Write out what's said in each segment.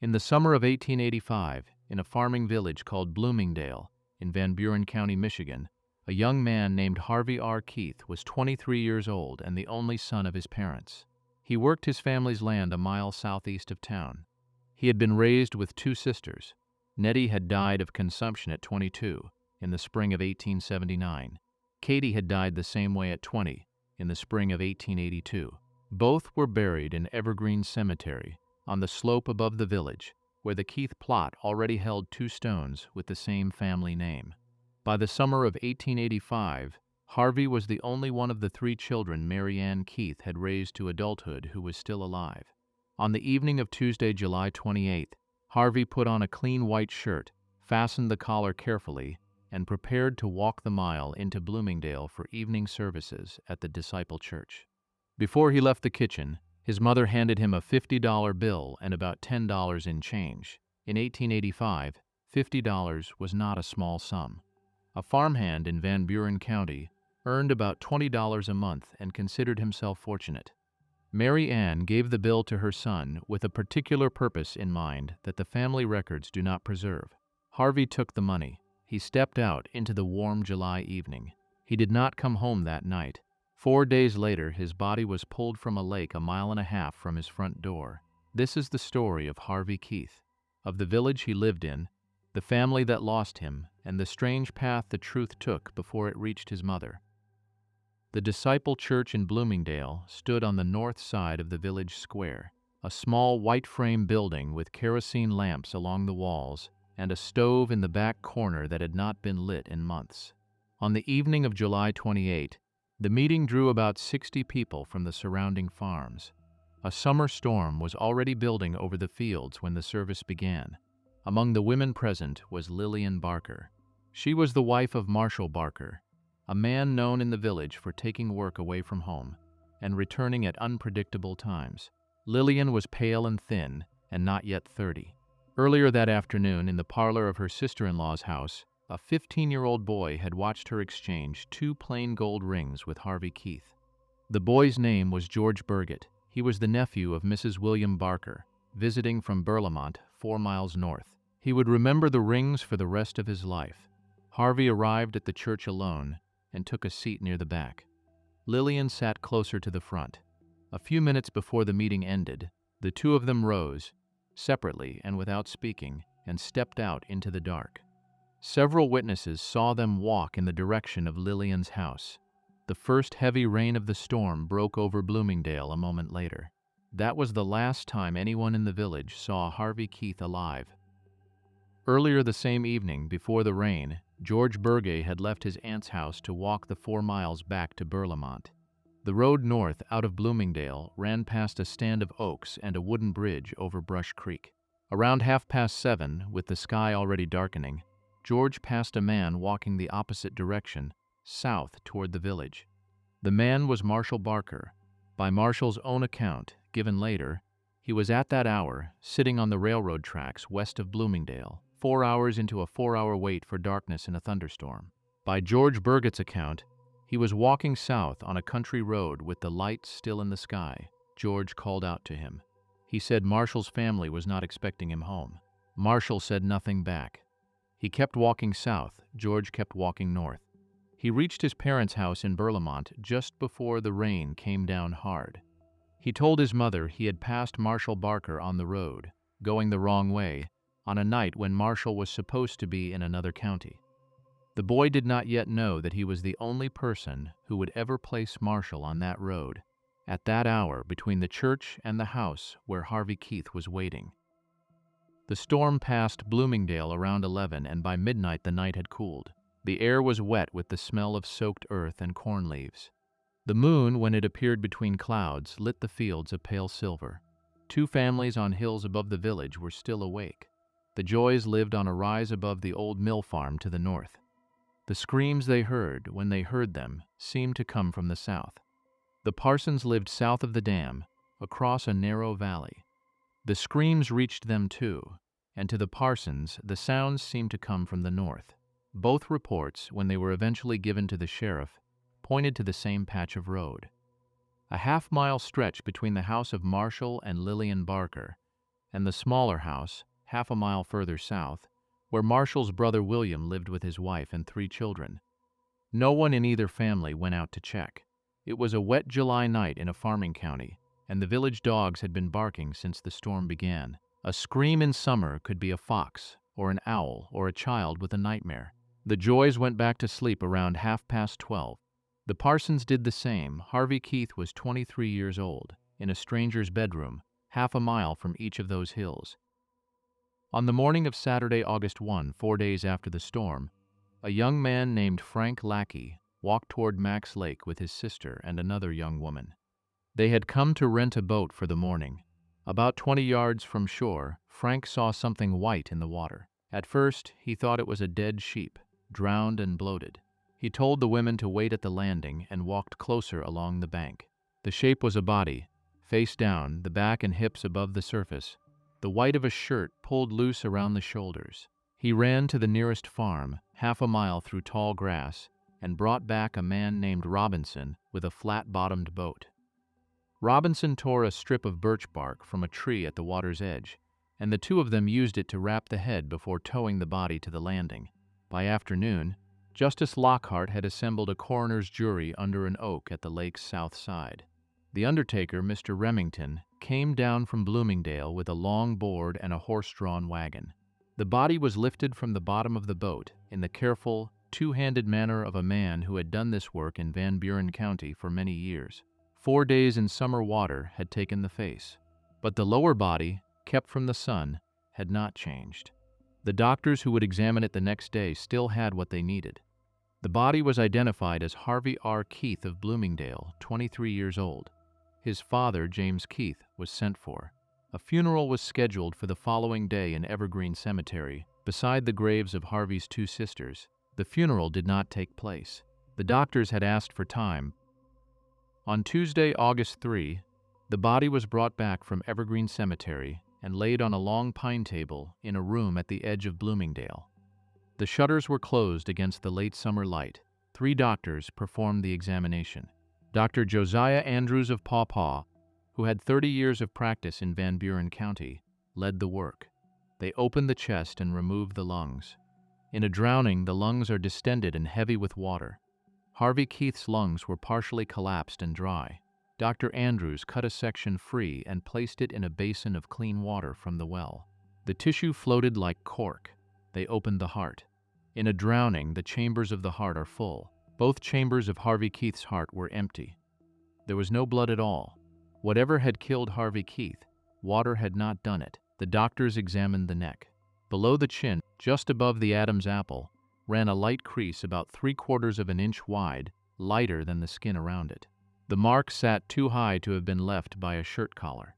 In the summer of 1885, in a farming village called Bloomingdale, in Van Buren County, Michigan, a young man named Harvey R. Keith was 23 years old and the only son of his parents. He worked his family's land a mile southeast of town. He had been raised with two sisters. Nettie had died of consumption at 22 in the spring of 1879. Katie had died the same way at 20 in the spring of 1882. Both were buried in Evergreen Cemetery on the slope above the village, where the Keith plot already held two stones with the same family name. By the summer of 1885, Harvey was the only one of the three children Mary Ann Keith had raised to adulthood who was still alive. On the evening of Tuesday, July 28th, Harvey put on a clean white shirt, fastened the collar carefully, and prepared to walk the mile into Bloomingdale for evening services at the Disciple Church. Before he left the kitchen, his mother handed him a $50 bill and about $10 in change. In 1885, $50 was not a small sum. A farmhand in Van Buren County earned about $20 a month and considered himself fortunate. Mary Ann gave the bill to her son with a particular purpose in mind that the family records do not preserve. Harvey took the money. He stepped out into the warm July evening. He did not come home that night. 4 days later, his body was pulled from a lake a mile and a half from his front door. This is the story of Harvey Keith, of the village he lived in, the family that lost him, and the strange path the truth took before it reached his mother. The Disciple Church in Bloomingdale stood on the north side of the village square, a small white frame building with kerosene lamps along the walls and a stove in the back corner that had not been lit in months. On the evening of July 28, the meeting drew about 60 people from the surrounding farms. A summer storm was already building over the fields when the service began. Among the women present was Lillian Barker. She was the wife of Marshall Barker, a man known in the village for taking work away from home and returning at unpredictable times. Lillian was pale and thin and not yet 30. Earlier that afternoon, in the parlor of her sister-in-law's house, a 15-year-old boy had watched her exchange 2 plain gold rings with Harvey Keith. The boy's name was George Burgett. He was the nephew of Mrs. William Barker, visiting from Burlamont, 4 miles north. He would remember the rings for the rest of his life. Harvey arrived at the church alone and took a seat near the back. Lillian sat closer to the front. A few minutes before the meeting ended, the two of them rose, separately and without speaking, and stepped out into the dark. Several witnesses saw them walk in the direction of Lillian's house. The first heavy rain of the storm broke over Bloomingdale a moment later. That was the last time anyone in the village saw Harvey Keith alive. Earlier the same evening, before the rain, George Burgett had left his aunt's house to walk the 4 miles back to Burlamont. The road north out of Bloomingdale ran past a stand of oaks and a wooden bridge over Brush Creek. Around 7:30, with the sky already darkening, George passed a man walking the opposite direction, south toward the village. The man was Marshall Barker. By Marshall's own account, given later, he was at that hour sitting on the railroad tracks west of Bloomingdale, 4 hours into a 4-hour wait for darkness in a thunderstorm. By George Burgett's account, he was walking south on a country road with the lights still in the sky. George called out to him. He said Marshall's family was not expecting him home. Marshall said nothing back. He kept walking south. George kept walking north. He reached his parents' house in Burlamont just before the rain came down hard. He told his mother he had passed Marshall Barker on the road, going the wrong way, on a night when Marshall was supposed to be in another county. The boy did not yet know that he was the only person who would ever place Marshall on that road, at that hour between the church and the house where Harvey Keith was waiting. The storm passed Bloomingdale around 11, and by midnight the night had cooled. The air was wet with the smell of soaked earth and corn leaves. The moon, when it appeared between clouds, lit the fields a pale silver. 2 families on hills above the village were still awake. The Joys lived on a rise above the old mill farm to the north. The screams they heard, when they heard them, seemed to come from the south. The Parsons lived south of the dam, across a narrow valley. The screams reached them too, and to the Parsons, the sounds seemed to come from the north. Both reports, when they were eventually given to the sheriff, pointed to the same patch of road. A half-mile stretch between the house of Marshall and Lillian Barker, and the smaller house, half a mile further south, where Marshall's brother William lived with his wife and 3 children. No one in either family went out to check. It was a wet July night in a farming county, and the village dogs had been barking since the storm began. A scream in summer could be a fox, or an owl, or a child with a nightmare. The Joys went back to sleep around 12:30. The Parsons did the same. Harvey Keith was 23 years old, in a stranger's bedroom, half a mile from each of those hills. On the morning of Saturday, August 1, 4 days after the storm, a young man named Frank Lackey walked toward Max Lake with his sister and another young woman. They had come to rent a boat for the morning. About 20 yards from shore, Frank saw something white in the water. At first, he thought it was a dead sheep, drowned and bloated. He told the women to wait at the landing and walked closer along the bank. The shape was a body, face down, the back and hips above the surface, the white of a shirt pulled loose around the shoulders. He ran to the nearest farm, half a mile through tall grass, and brought back a man named Robinson with a flat-bottomed boat. Robinson tore a strip of birch bark from a tree at the water's edge, and the 2 of them used it to wrap the head before towing the body to the landing. By afternoon, Justice Lockhart had assembled a coroner's jury under an oak at the lake's south side. The undertaker, Mr. Remington, came down from Bloomingdale with a long board and a horse-drawn wagon. The body was lifted from the bottom of the boat in the careful, two-handed manner of a man who had done this work in Van Buren County for many years. 4 days in summer water had taken the face, but the lower body, kept from the sun, had not changed. The doctors who would examine it the next day still had what they needed. The body was identified as Harvey R. Keith of Bloomingdale, 23 years old. His father, James Keith, was sent for. A funeral was scheduled for the following day in Evergreen Cemetery, beside the graves of Harvey's 2 sisters. The funeral did not take place. The doctors had asked for time. On Tuesday, August 3, the body was brought back from Evergreen Cemetery and laid on a long pine table in a room at the edge of Bloomingdale. The shutters were closed against the late summer light. 3 doctors performed the examination. Dr. Josiah Andrews of Paw Paw, who had 30 years of practice in Van Buren County, led the work. They opened the chest and removed the lungs. In a drowning, the lungs are distended and heavy with water. Harvey Keith's lungs were partially collapsed and dry. Dr. Andrews cut a section free and placed it in a basin of clean water from the well. The tissue floated like cork. They opened the heart. In a drowning, the chambers of the heart are full. Both chambers of Harvey Keith's heart were empty. There was no blood at all. Whatever had killed Harvey Keith, water had not done it. The doctors examined the neck. Below the chin, just above the Adam's apple, ran a light crease about 3/4 of an inch wide, lighter than the skin around it. The mark sat too high to have been left by a shirt collar.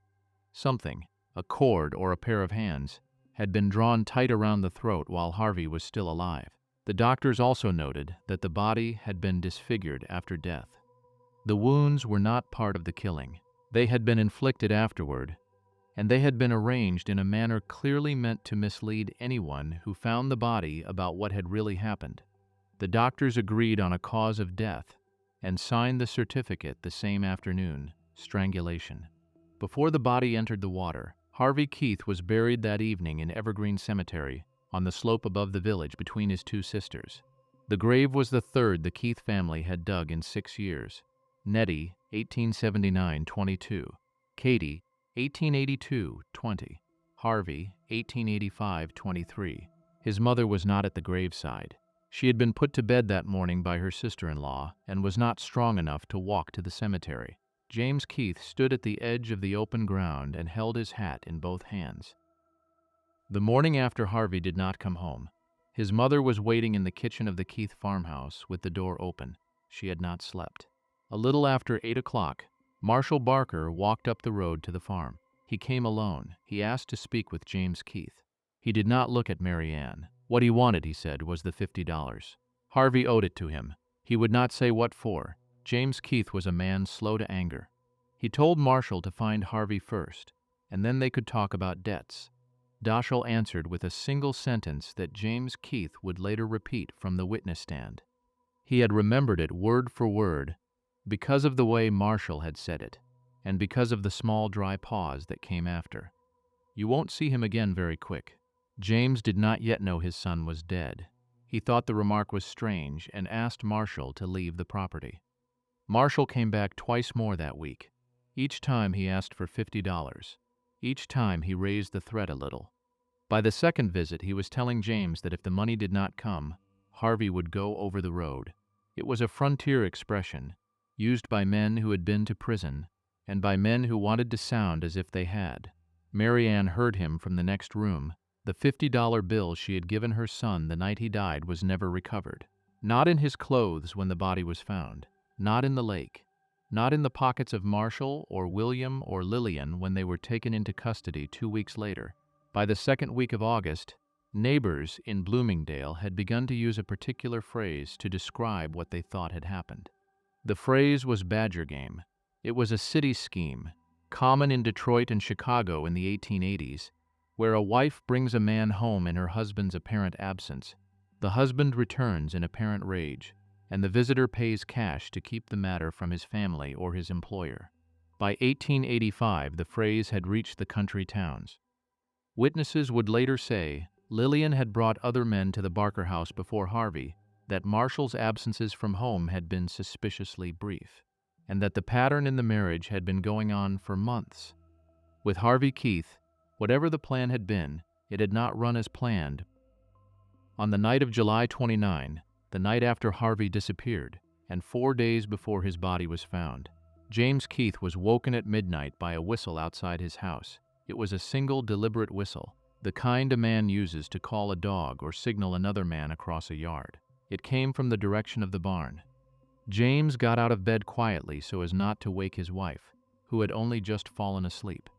Something, a cord or a pair of hands, had been drawn tight around the throat while Harvey was still alive. The doctors also noted that the body had been disfigured after death. The wounds were not part of the killing. They had been inflicted afterward, and they had been arranged in a manner clearly meant to mislead anyone who found the body about what had really happened. The doctors agreed on a cause of death and signed the certificate the same afternoon: strangulation. Before the body entered the water, Harvey Keith was buried that evening in Evergreen Cemetery on the slope above the village between his 2 sisters. The grave was the 3rd the Keith family had dug in 6 years. Nettie, 1879-22. Katie, 1882-20. Harvey, 1885-23. His mother was not at the graveside. She had been put to bed that morning by her sister-in-law and was not strong enough to walk to the cemetery. James Keith stood at the edge of the open ground and held his hat in both hands. The morning after Harvey did not come home. His mother was waiting in the kitchen of the Keith farmhouse with the door open. She had not slept. A little after 8 o'clock, Marshall Barker walked up the road to the farm. He came alone. He asked to speak with James Keith. He did not look at Mary Ann. What he wanted, he said, was the $50. Harvey owed it to him. He would not say what for. James Keith was a man slow to anger. He told Marshall to find Harvey first, and then they could talk about debts. Daschle answered with a single sentence that James Keith would later repeat from the witness stand. He had remembered it word for word because of the way Marshall had said it, and because of the small dry pause that came after. You won't see him again very quick." James did not yet know his son was dead. He thought the remark was strange and asked Marshall to leave the property. Marshall came back twice more that week. Each time he asked for $50. Each time he raised the threat a little. By the second visit, he was telling James that if the money did not come, Harvey would go over the road. It was a frontier expression, used by men who had been to prison, and by men who wanted to sound as if they had. Mary Ann heard him from the next room. The $50 bill she had given her son the night he died was never recovered. Not in his clothes when the body was found. Not in the lake. Not in the pockets of Marshall or William or Lillian when they were taken into custody 2 weeks later. By the second week of August, neighbors in Bloomingdale had begun to use a particular phrase to describe what they thought had happened. The phrase was badger game. It was a city scheme, common in Detroit and Chicago in the 1880s, where a wife brings a man home in her husband's apparent absence. The husband returns in apparent rage, and the visitor pays cash to keep the matter from his family or his employer. By 1885, the phrase had reached the country towns. Witnesses would later say Lillian had brought other men to the Barker house before Harvey, that Marshall's absences from home had been suspiciously brief, and that the pattern in the marriage had been going on for months. With Harvey Keith, whatever the plan had been, it had not run as planned. On the night of July 29, the night after Harvey disappeared, and 4 days before his body was found, James Keith was woken at midnight by a whistle outside his house. It was a single, deliberate whistle, the kind a man uses to call a dog or signal another man across a yard. It came from the direction of the barn. James got out of bed quietly so as not to wake his wife, who had only just fallen asleep.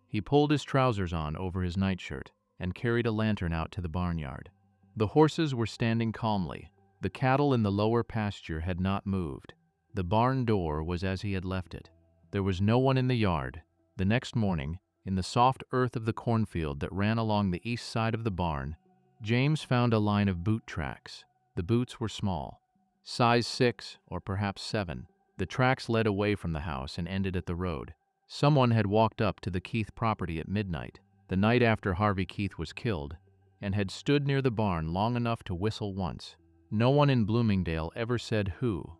He pulled his trousers on over his nightshirt and carried a lantern out to the barnyard. The horses were standing calmly. The cattle in the lower pasture had not moved. The barn door was as he had left it. There was no one in the yard. The next morning, in the soft earth of the cornfield that ran along the east side of the barn, James found a line of boot tracks. The boots were small, size 6 or perhaps 7. The tracks led away from the house and ended at the road. Someone had walked up to the Keith property at midnight, the night after Harvey Keith was killed, and had stood near the barn long enough to whistle once. No one in Bloomingdale ever said who.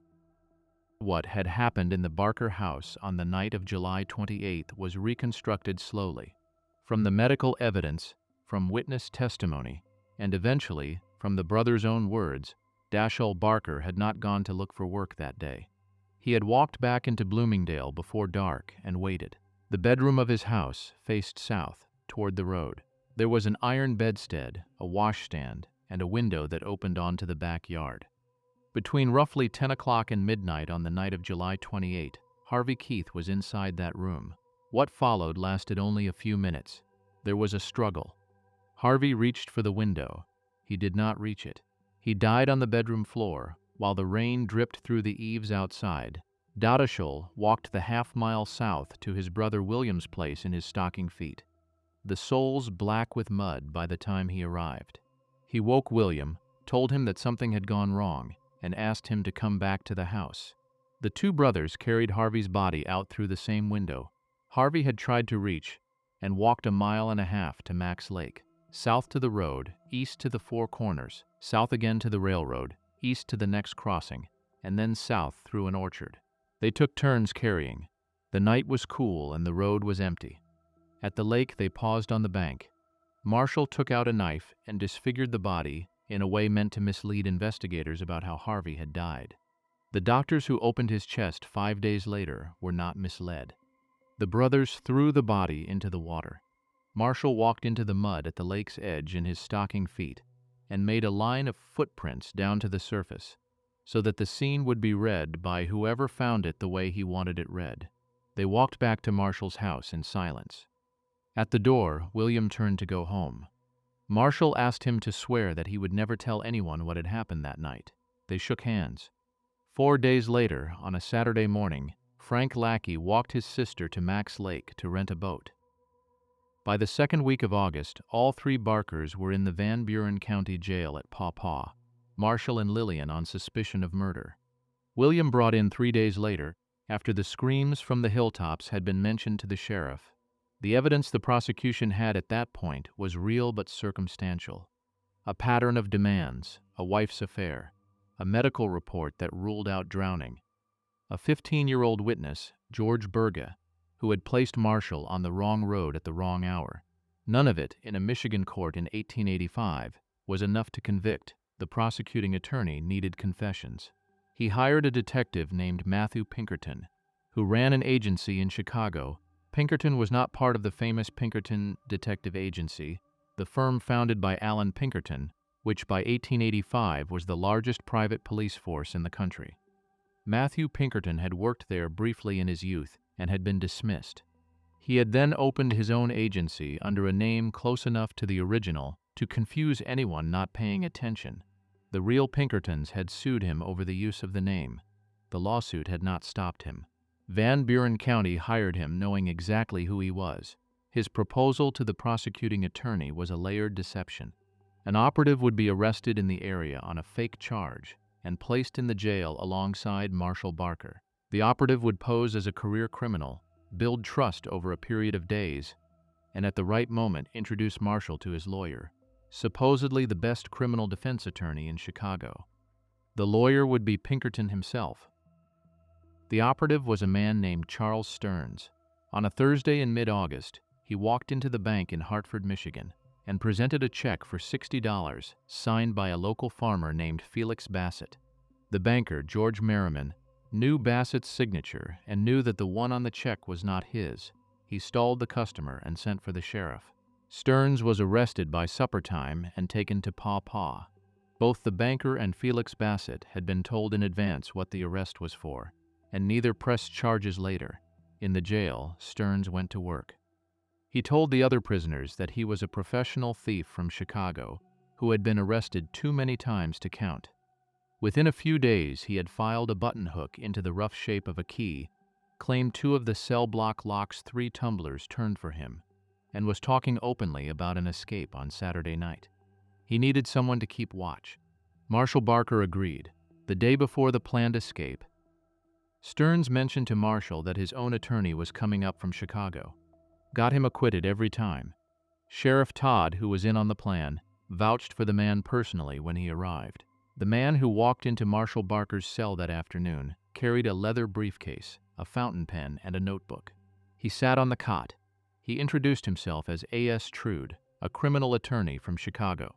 What had happened in the Barker house on the night of July 28th was reconstructed slowly, from the medical evidence, from witness testimony, and eventually, from the brothers' own words. Dashel Barker had not gone to look for work that day. He had walked back into Bloomingdale before dark and waited. The bedroom of his house faced south, toward the road. There was an iron bedstead, a washstand, and a window that opened onto the backyard. Between roughly 10 o'clock and midnight on the night of July 28, Harvey Keith was inside that room. What followed lasted only a few minutes. There was a struggle. Harvey reached for the window. He did not reach it. He died on the bedroom floor, while the rain dripped through the eaves outside. Dashel walked the half-mile south to his brother William's place in his stocking feet, the soles black with mud by the time he arrived. He woke William, told him that something had gone wrong, and asked him to come back to the house. The two brothers carried Harvey's body out through the same window. Harvey had tried to reach and walked 1.5 miles to Max Lake, south to the road, east to the Four Corners, south again to the railroad, east to the next crossing, and then south through an orchard. They took turns carrying. The night was cool and the road was empty. At the lake, they paused on the bank. Marshall took out a knife and disfigured the body in a way meant to mislead investigators about how Harvey had died. The doctors who opened his chest 5 days later were not misled. The brothers threw the body into the water. Marshall walked into the mud at the lake's edge in his stocking feet and made a line of footprints down to the surface so that the scene would be read by whoever found it the way he wanted it read. They walked back to Marshall's house in silence. At the door, William turned to go home. Marshall asked him to swear that he would never tell anyone what had happened that night. They shook hands. 4 days later, on a Saturday morning, Frank Lackey walked his sister to Max Lake to rent a boat. By the second week of August, all 3 Barkers were in the Van Buren County Jail at Paw Paw, Marshall and Lillian on suspicion of murder. William brought in 3 days later, after the screams from the hilltops had been mentioned to the sheriff. The evidence the prosecution had at that point was real but circumstantial. A pattern of demands, a wife's affair, a medical report that ruled out drowning, a 15-year-old witness, George Berga, who had placed Marshall on the wrong road at the wrong hour. None of it, in a Michigan court in 1885, was enough to convict. The prosecuting attorney needed confessions. He hired a detective named Matthew Pinkerton, who ran an agency in Chicago. Pinkerton was not part of the famous Pinkerton Detective Agency, the firm founded by Allan Pinkerton, which by 1885 was the largest private police force in the country. Matthew Pinkerton had worked there briefly in his youth and had been dismissed. He had then opened his own agency under a name close enough to the original to confuse anyone not paying attention. The real Pinkertons had sued him over the use of the name. The lawsuit had not stopped him. Van Buren County hired him knowing exactly who he was. His proposal to the prosecuting attorney was a layered deception. An operative would be arrested in the area on a fake charge and placed in the jail alongside Marshall Barker. The operative would pose as a career criminal, build trust over a period of days, and at the right moment introduce Marshall to his lawyer, supposedly the best criminal defense attorney in Chicago. The lawyer would be Pinkerton himself. The operative was a man named Charles Stearns. On a Thursday in mid-August, he walked into the bank in Hartford, Michigan, and presented a check for $60 signed by a local farmer named Felix Bassett. The banker, George Merriman, knew Bassett's signature and knew that the one on the check was not his. He stalled the customer and sent for the sheriff. Stearns was arrested by supper time and taken to Paw Paw. Both the banker and Felix Bassett had been told in advance what the arrest was for, and neither pressed charges later. In the jail, Stearns went to work. He told the other prisoners that he was a professional thief from Chicago who had been arrested too many times to count. Within a few days, he had filed a button hook into the rough shape of a key, claimed 2 of the cell block lock's 3 tumblers turned for him, and was talking openly about an escape on Saturday night. He needed someone to keep watch. Marshall Barker agreed. The day before the planned escape, Stearns mentioned to Marshall that his own attorney was coming up from Chicago. Got him acquitted every time. Sheriff Todd, who was in on the plan, vouched for the man personally when he arrived. The man who walked into Marshall Barker's cell that afternoon carried a leather briefcase, a fountain pen, and a notebook. He sat on the cot. He introduced himself as A.S. Trude, a criminal attorney from Chicago.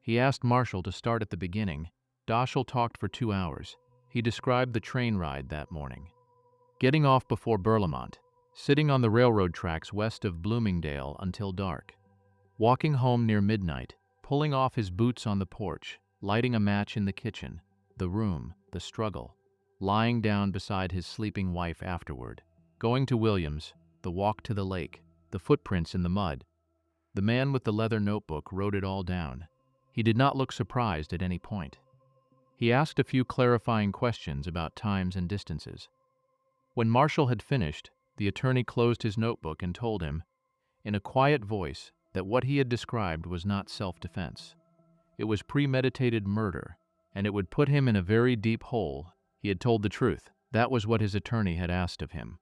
He asked Marshall to start at the beginning. Daschle talked for 2 hours. He described the train ride that morning. Getting off before Burlamont, sitting on the railroad tracks west of Bloomingdale until dark, walking home near midnight, pulling off his boots on the porch, lighting a match in the kitchen, the room, the struggle, lying down beside his sleeping wife afterward, going to Williams, the walk to the lake, the footprints in the mud. The man with the leather notebook wrote it all down. He did not look surprised at any point. He asked a few clarifying questions about times and distances. When Marshall had finished, the attorney closed his notebook and told him, in a quiet voice, that what he had described was not self-defense. It was premeditated murder, and it would put him in a very deep hole. He had told the truth. That was what his attorney had asked of him.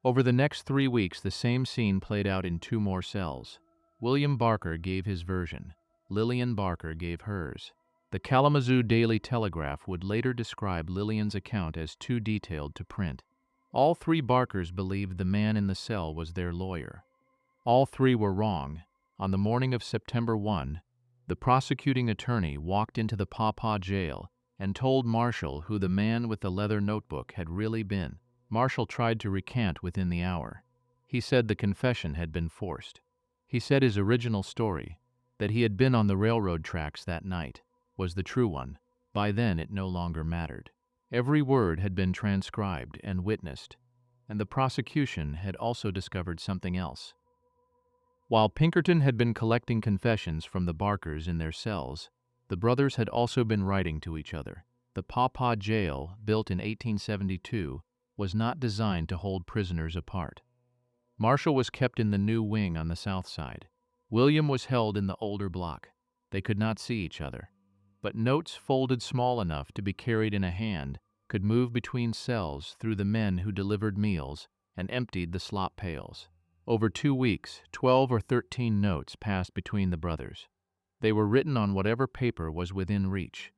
Over the next 3 weeks, the same scene played out in 2 more cells. William Barker gave his version. Lillian Barker gave hers. The Kalamazoo Daily Telegraph would later describe Lillian's account as too detailed to print. All 3 Barkers believed the man in the cell was their lawyer. All 3 were wrong. On the morning of September 1, the prosecuting attorney walked into the Paw Paw jail and told Marshall who the man with the leather notebook had really been. Marshall tried to recant within the hour. He said the confession had been forced. He said his original story, that he had been on the railroad tracks that night, was the true one. By then it no longer mattered. Every word had been transcribed and witnessed, and the prosecution had also discovered something else. While Pinkerton had been collecting confessions from the Barkers in their cells, the brothers had also been writing to each other. The Paw Paw jail, built in 1872, was not designed to hold prisoners apart. Marshall was kept in the new wing on the south side. William was held in the older block. They could not see each other, but notes folded small enough to be carried in a hand could move between cells through the men who delivered meals and emptied the slop pails. Over 2 weeks, 12 or 13 notes passed between the brothers. They were written on whatever paper was within reach.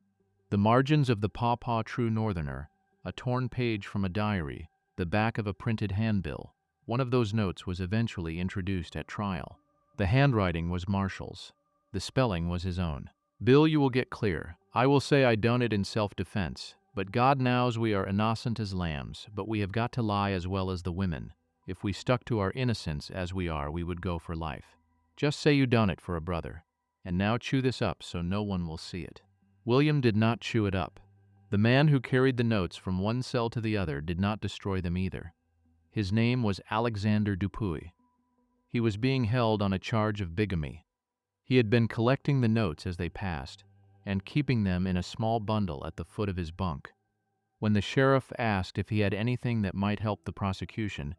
The margins of the Paw True Northerner, a torn page from a diary, the back of a printed handbill. One of those notes was eventually introduced at trial. The handwriting was Marshall's. The spelling was his own. "Bill, you will get clear. I will say I done it in self-defense, but God knows we are innocent as lambs, but we have got to lie as well as the women. If we stuck to our innocence as we are, we would go for life. Just say you done it for a brother. And now chew this up so no one will see it." William did not chew it up. The man who carried the notes from one cell to the other did not destroy them either. His name was Alexander Dupuy. He was being held on a charge of bigamy. He had been collecting the notes as they passed and keeping them in a small bundle at the foot of his bunk. When the sheriff asked if he had anything that might help the prosecution,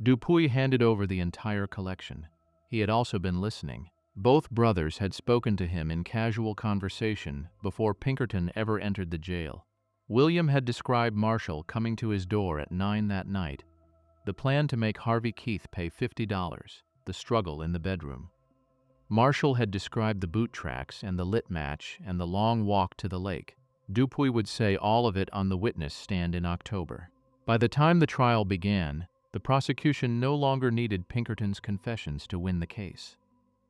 Dupuy handed over the entire collection. He had also been listening. Both brothers had spoken to him in casual conversation before Pinkerton ever entered the jail. William had described Marshall coming to his door at 9 that night, the plan to make Harvey Keith pay $50, the struggle in the bedroom. Marshall had described the boot tracks and the lit match and the long walk to the lake. Dupuy would say all of it on the witness stand in October. By the time the trial began, the prosecution no longer needed Pinkerton's confessions to win the case.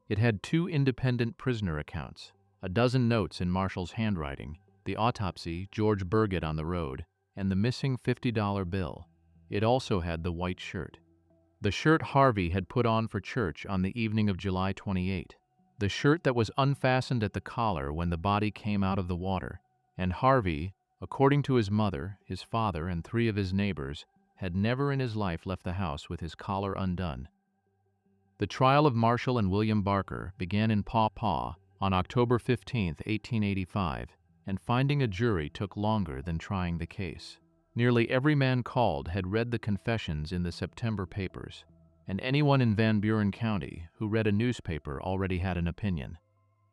It had 2 independent prisoner accounts, a dozen notes in Marshall's handwriting, the autopsy, George Burgett on the road, and the missing $50 bill. It also had the white shirt. The shirt Harvey had put on for church on the evening of July 28. The shirt that was unfastened at the collar when the body came out of the water. And Harvey, according to his mother, his father, and 3 of his neighbors, had never in his life left the house with his collar undone. The trial of Marshall and William Barker began in Paw Paw on October 15, 1885, and finding a jury took longer than trying the case. Nearly every man called had read the confessions in the September papers, and anyone in Van Buren County who read a newspaper already had an opinion.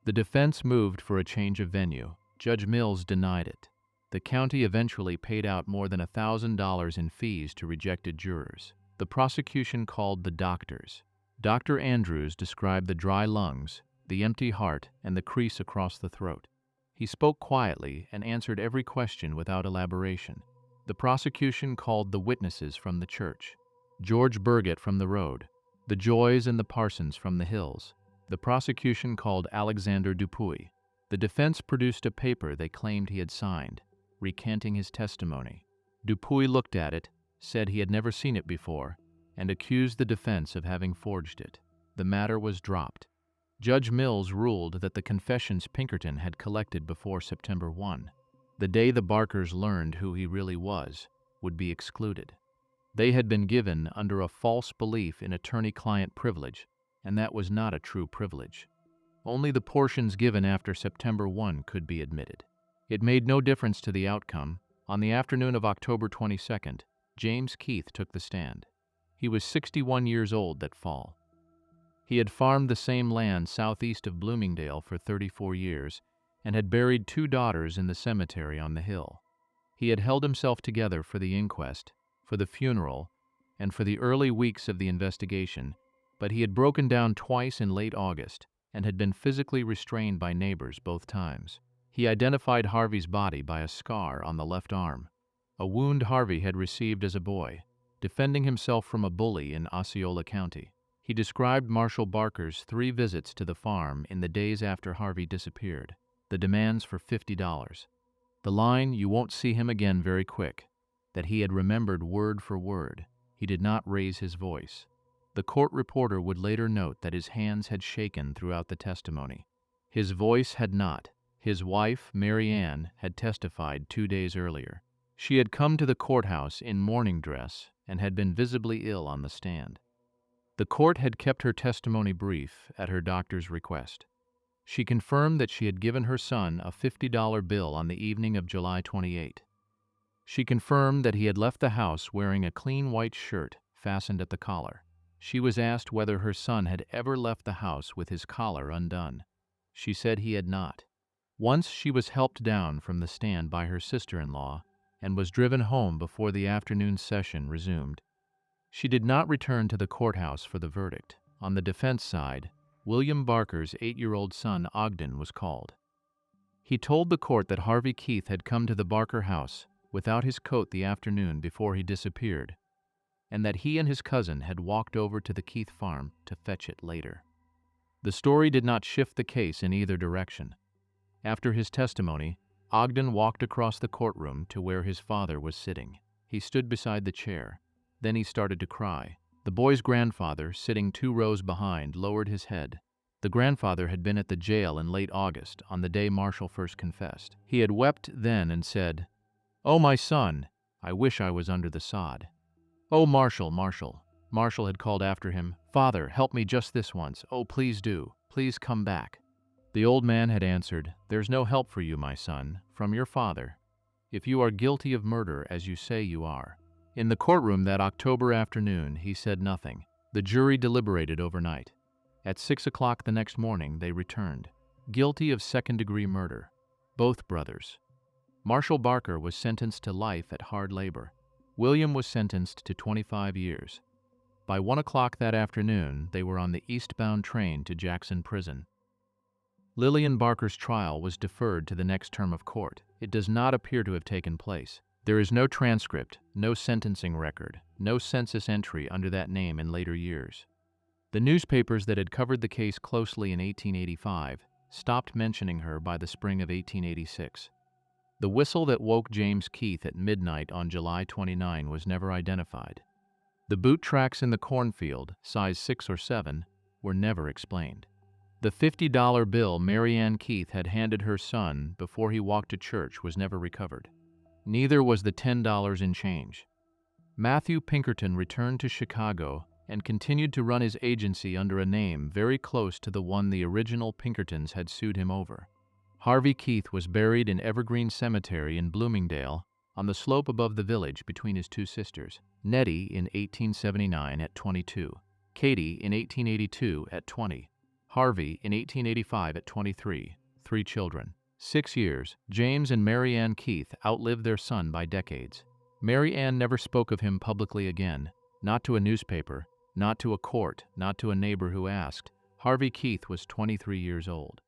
The defense moved for a change of venue. Judge Mills denied it. The county eventually paid out more than $1,000 in fees to rejected jurors. The prosecution called the doctors. Dr. Andrews described the dry lungs, the empty heart, and the crease across the throat. He spoke quietly and answered every question without elaboration. The prosecution called the witnesses from the church. George Burgett from the road, the Joys and the Parsons from the hills. The prosecution called Alexander Dupuy. The defense produced a paper they claimed he had signed, recanting his testimony. Dupuy looked at it, said he had never seen it before, and accused the defense of having forged it. The matter was dropped. Judge Mills ruled that the confessions Pinkerton had collected before September 1, the day the Barkers learned who he really was, would be excluded. They had been given under a false belief in attorney-client privilege, and that was not a true privilege. Only the portions given after September 1 could be admitted. It made no difference to the outcome. On the afternoon of October 22nd, James Keith took the stand. He was 61 years old that fall. He had farmed the same land southeast of Bloomingdale for 34 years and had buried 2 daughters in the cemetery on the hill. He had held himself together for the inquest, for the funeral, and for the early weeks of the investigation, but he had broken down twice in late August and had been physically restrained by neighbors both times. He identified Harvey's body by a scar on the left arm, a wound Harvey had received as a boy, defending himself from a bully in Osceola County. He described Marshall Barker's 3 visits to the farm in the days after Harvey disappeared, the demands for $50, the line, "You won't see him again very quick," that he had remembered word for word. He did not raise his voice. The court reporter would later note that his hands had shaken throughout the testimony. His voice had not. His wife, Mary Ann, had testified 2 days earlier. She had come to the courthouse in mourning dress and had been visibly ill on the stand. The court had kept her testimony brief at her doctor's request. She confirmed that she had given her son a $50 bill on the evening of July 28. She confirmed that he had left the house wearing a clean white shirt fastened at the collar. She was asked whether her son had ever left the house with his collar undone. She said he had not. Once she was helped down from the stand by her sister-in-law and was driven home before the afternoon session resumed. She did not return to the courthouse for the verdict. On the defense side, William Barker's 8-year-old son Ogden was called. He told the court that Harvey Keith had come to the Barker house without his coat the afternoon before he disappeared, and that he and his cousin had walked over to the Keith farm to fetch it later. The story did not shift the case in either direction. After his testimony, Ogden walked across the courtroom to where his father was sitting. He stood beside the chair. Then he started to cry. The boy's grandfather, sitting 2 rows behind, lowered his head. The grandfather had been at the jail in late August, on the day Marshall first confessed. He had wept then and said, "Oh, my son, I wish I was under the sod." "Oh, Marshall, Marshall." Marshall had called after him, "Father, help me just this once. Oh, please do. Please come back." The old man had answered, "There's no help for you, my son, from your father, if you are guilty of murder as you say you are." In the courtroom that October afternoon, he said nothing. The jury deliberated overnight. At 6 o'clock the next morning, they returned, guilty of second-degree murder, both brothers. Marshall Barker was sentenced to life at hard labor. William was sentenced to 25 years. By 1 o'clock that afternoon, they were on the eastbound train to Jackson Prison. Lillian Barker's trial was deferred to the next term of court. It does not appear to have taken place. There is no transcript, no sentencing record, no census entry under that name in later years. The newspapers that had covered the case closely in 1885 stopped mentioning her by the spring of 1886. The whistle that woke James Keith at midnight on July 29 was never identified. The boot tracks in the cornfield, size 6 or 7, were never explained. The $50 bill Mary Ann Keith had handed her son before he walked to church was never recovered. Neither was the $10 in change. Matthew Pinkerton returned to Chicago and continued to run his agency under a name very close to the one the original Pinkertons had sued him over. Harvey Keith was buried in Evergreen Cemetery in Bloomingdale, on the slope above the village between his 2 sisters, Nettie in 1879 at 22, Katie in 1882 at 20, Harvey in 1885 at 23, 3 children. 6 years, James and Mary Ann Keith outlived their son by decades. Mary Ann never spoke of him publicly again, not to a newspaper, not to a court, not to a neighbor who asked. Harvey Keith was 23 years old.